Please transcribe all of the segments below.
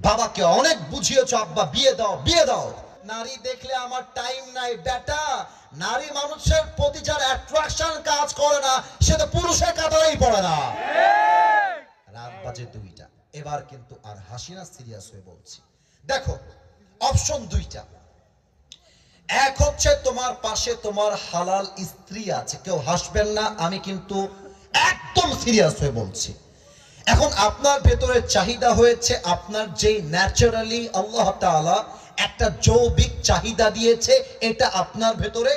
বাবাকে অনেক বুঝিয়েছো, আব্বা বিয়ে দাও বিয়ে দাও। নারী দেখলে আমার টাইম নাই বেটা। নারী মানুষের প্রতি যার অ্যাট্রাকশন কাজ করে না, সে তো পুরুষের কাতারেই পড়ে না। রাত বাজে 2টা। এবার কিন্তু আর হাসি না, সিরিয়াস হয়ে বলছি। দেখো, অপশন 2টা। এক হচ্ছে তোমার পাশে তোমার হালাল স্ত্রী আছে, কেউ হাসবেন না, আমি কিন্তু একদম সিরিয়াস হয়ে বলছি। এখন আপনার ভেতরে চাহিদা হয়েছে, আপনার যে ন্যাচারালি আল্লাহ তাআলা একটা যৌবিক চাহিদা দিয়েছে, এটা আপনার ভেতরে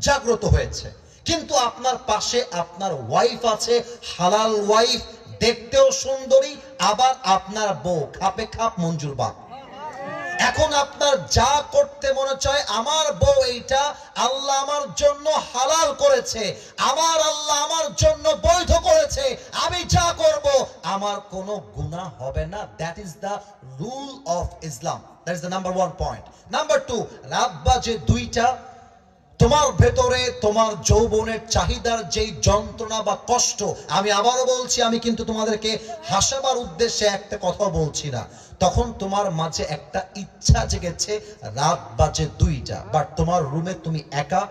জাগ্রত হয়েছে, কিন্তু আপনার পাশে আপনার ওয়াইফ আছে, হালাল ওয়াইফ, দেখতেও সুন্দরী, আবার আপনার বউ খাপে খাপ মঞ্জুর বাপ। এখন আপনার যা করতে মনে চায়, আমার বউ এইটা আল্লাহ আমার জন্য হালাল করেছে, আমার আল্লাহ আমার জন্য বৈধ করেছে, আমি যা করব আমার কোনো গুনাহ হবে না। That is the rule of Islam. That is the number 1 point. Number 2, রাত বাজে 2টা, তোমার ভেতরে তোমার যৌবনের চাহিদার যেই যন্ত্রণা বা কষ্ট, আমি আবারও বলছি, আমি কিন্তু তোমাদেরকে হাসাবার উদ্দেশ্যে একটা কথা বলছি না। তখন তোমার মাঝে একটা ইচ্ছা জেগেছে, রাত বাজে 2টা, বাট তোমার রুমে তুমি একা,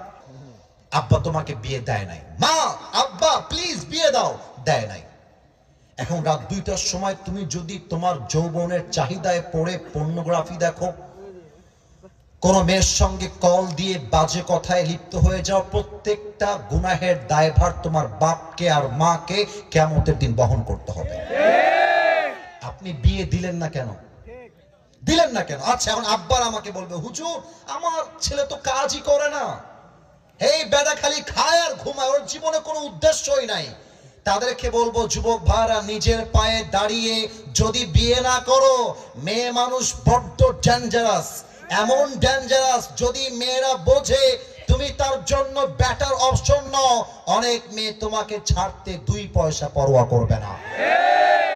আব্বা তোমাকে বিয়ে দেয় নাই, মা আব্বা প্লিজ বিয়ে দাও, দেয় নাই। এখন রাত 2টার সময় তুমি যদি তোমার যৌবনের চাহিদায় পড়ে পর্নোগ্রাফি দেখো, কোন মেয়ের সঙ্গে কল দিয়ে বাজে কথায় লিপ্ত হয়ে যাও, প্রত্যেকটা গুনাহের দায়ভার তোমার বাপকে আর মাকে কিয়ামতের দিন বহন করতে হবে। আপনি বিয়ে দিলেন না কেন? দিলেন না কেন? আচ্ছা, এখন আব্বার আমাকে বলবে, হুজুর আমার ছেলে তো কাজই করে না, এই বেটা খালি খায় আর ঘুমায়, ওর জীবনে কোনো উদ্দেশ্যই নাই। তাদেরকে বলবো, যুবক ভাইরা, নিজের পায়ে দাঁড়িয়ে যদি বিয়ে না করো, মেয়ে মানুষ বড্ড ডেঞ্জারাস, এমন ডেঞ্জারাস, যদি মেয়েরা বোঝে তুমি তার জন্য বেটার অপশন নও, অনেক মেয়ে তোমাকে ছাড়তে 2 পয়সা পরোয়া করবে না।